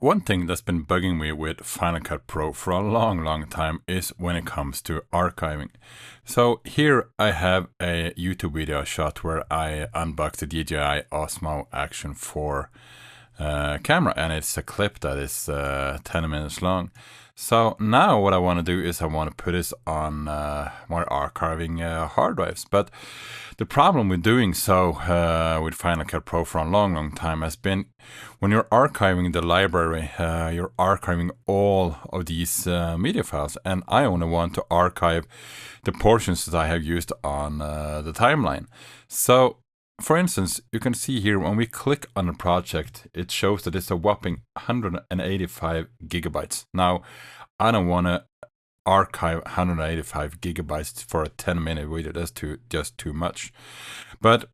One thing that's been bugging me with Final Cut Pro for a long time is when it comes to archiving. So here I have a YouTube video shot where I unbox the DJI Osmo Action 4 camera, and it's a clip that is 10 minutes long. So now what I want to do is I want to put this on my archiving hard drives. But the problem with doing so with Final Cut Pro for a long time has been when you're archiving the library, you're archiving all of these media files, and I only want to archive the portions that I have used on the timeline. So for instance, you can see here when we click on the project, it shows that it's a whopping 185 gigabytes. Now, I don't want to archive 185 gigabytes for a 10-minute video. That's just too much. But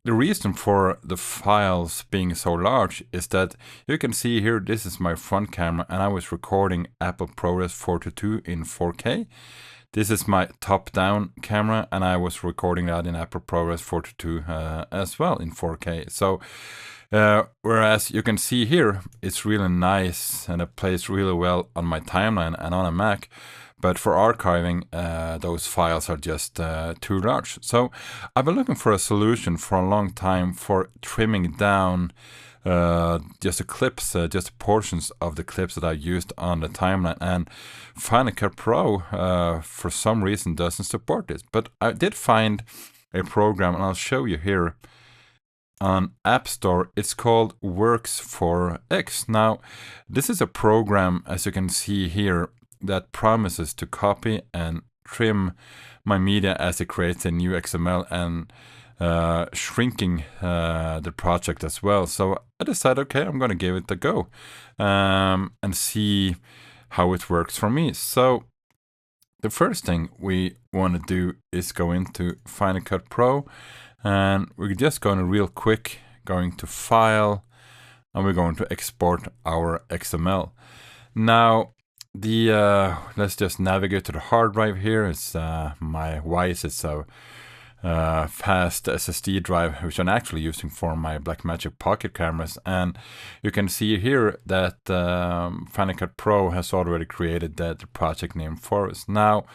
the reason for the files being so large is that you can see here, this is my front camera, and I was recording Apple ProRes 422 in 4K. This is my top-down camera, and I was recording that in Apple ProRes 422 as well in 4K. So, whereas you can see here, it's really nice and it plays really well on my timeline and on a Mac. But for archiving, those files are just too large. So I've been looking for a solution for a long time for trimming down just the clips, just portions of the clips that I used on the timeline, and Final Cut Pro for some reason doesn't support this. But I did find a program, and I'll show you here on App Store. It's called Worx4 X. Now, this is a program, as you can see here, that promises to copy and trim my media as it creates a new XML and shrinking the project as well. So I decided, okay, I'm going to give it a go and see how it works for me. So the first thing we want to do is go into Final Cut Pro, and we're just going to real quick going to File, and we're going to export our XML. Now, let's just navigate to the hard drive here. It's my Wise. It's a fast SSD drive, which I'm actually using for my Blackmagic Pocket cameras. And you can see here that Final Cut Pro has already created the project name for us. Now,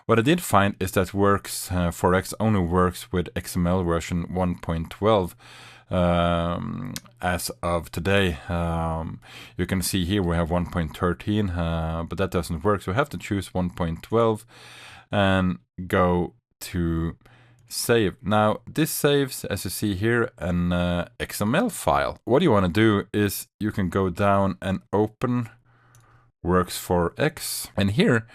what I did find is that Worx4 X only works with XML version 1.12. As of today. You can see here we have 1.13, but that doesn't work, so we have to choose 1.12 and go to save. Now this saves, as you see here, an XML file. What you want to do is you can go down and open Worx4 X, and here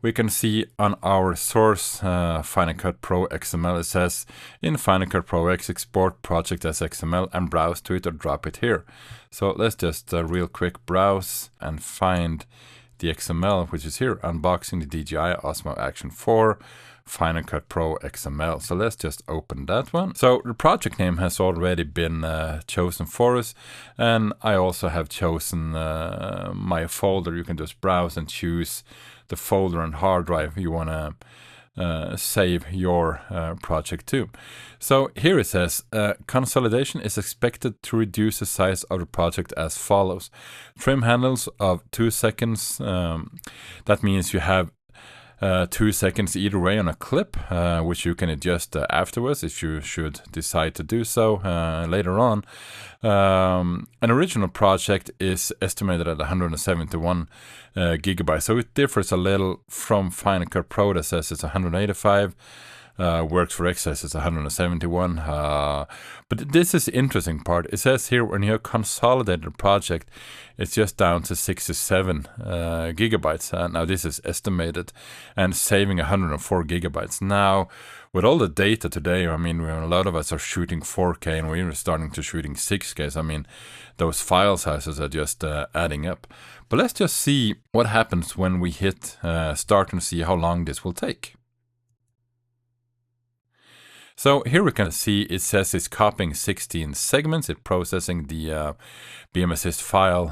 we can see on our source Final Cut Pro XML, it says in Final Cut Pro X, export project as XML and browse to it or drop it here. So let's just real quick browse and find the XML, which is here, unboxing the DJI Osmo Action 4 Final Cut Pro XML. So let's just open that one. So the project name has already been chosen for us, and I also have chosen my folder. You can just browse and choose the folder and hard drive you want to save your project to. So here it says, consolidation is expected to reduce the size of the project as follows. Trim handles of 2 seconds. That means you have 2 seconds either way on a clip, which you can adjust afterwards if you should decide to do so later on. An original project is estimated at 171 gigabytes, so it differs a little from Final Cut Pro that says it's 185. Worx4 X says it's 171. But this is the interesting part. It says here when you have consolidated the project, it's just down to 67 gigabytes. Now this is estimated, and saving 104 gigabytes. Now, with all the data today, I mean, a lot of us are shooting 4K and we're starting to shooting 6K. So, I mean, those file sizes are just adding up. But let's just see what happens when we hit start and see how long this will take. So here we can see it says it's copying 16 segments. It's processing the BMSist file.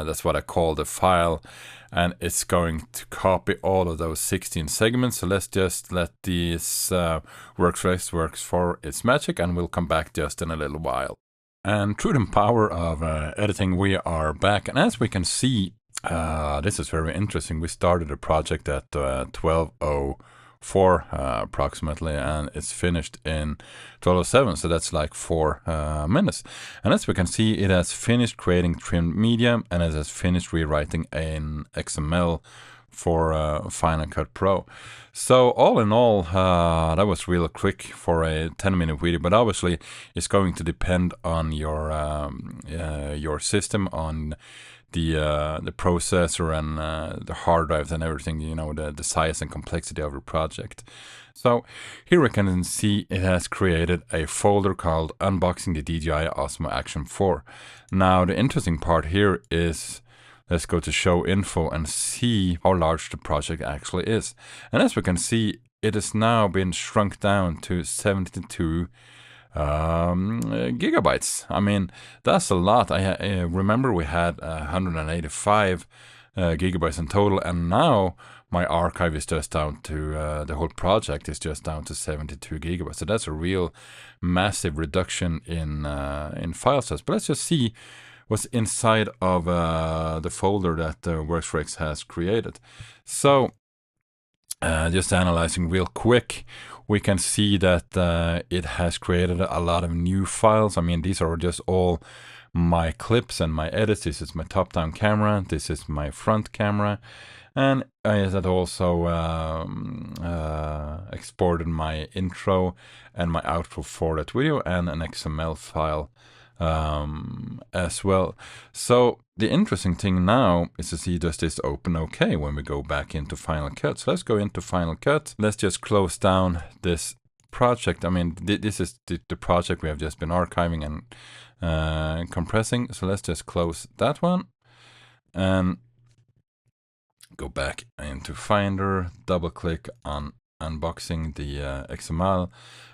That's what I call the file. And it's going to copy all of those 16 segments. So let's just let this Worx4 X works for its magic, and we'll come back just in a little while. And through the power of editing, we are back. And as we can see, this is very interesting. We started a project at 12:04 approximately, and it's finished in 12:07. So that's like 4 minutes. And as we can see, it has finished creating trimmed media, and it has finished rewriting an XML for Final Cut Pro. So all in all, that was real quick for a 10-minute video, but obviously it's going to depend on your system, on the processor and the hard drives and everything, you know, the size and complexity of your project. So here we can see it has created a folder called Unboxing the DJI Osmo Action 4. Now the interesting part here is, let's go to show info and see how large the project actually is. And as we can see, it has now been shrunk down to 72 gigabytes. I mean, that's a lot. I remember we had 185 gigabytes in total, and now my archive is just down to, the whole project is just down to 72 gigabytes. So that's a real massive reduction in file size. But let's just see what's inside of the folder that Worx4 X has created. So just analyzing real quick, we can see that it has created a lot of new files. I mean, these are just all my clips and my edits. This is my top-down camera. This is my front camera. And it had also exported my intro and my outro for that video, and an XML file as well. So the interesting thing now is to see, does this open okay when we go back into Final Cut. So let's go into Final Cut. Let's just close down this project. I mean, this is the project we have just been archiving and compressing. So let's just close that one and go back into Finder, double click on Unboxing the XML,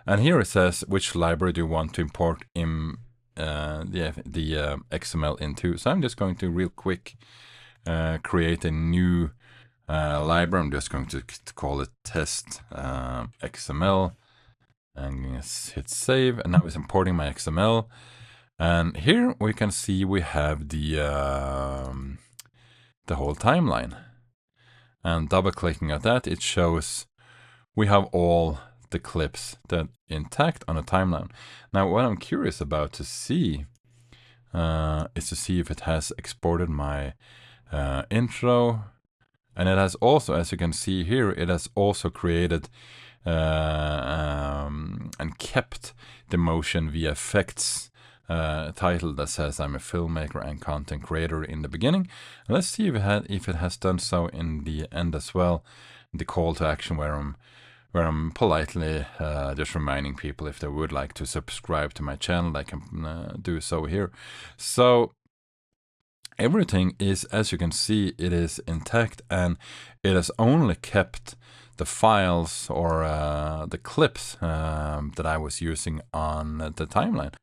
and here it says which library do you want to import in the XML into. So I'm just going to real quick create a new library. I'm just going to call it test XML, and hit save, and now it's importing my XML. And here we can see we have the whole timeline, and double clicking at that, it shows we have all the clips that intact on a timeline. Now what I'm curious about to see is to see if it has exported my intro, and it has also, as you can see here, it has also created and kept the motion VFX title that says I'm a filmmaker and content creator in the beginning. And let's see if it has done so in the end as well. The call to action where I'm politely just reminding people if they would like to subscribe to my channel, they can do so here. So everything is, as you can see, it is intact, and it has only kept the files or the clips that I was using on the timeline.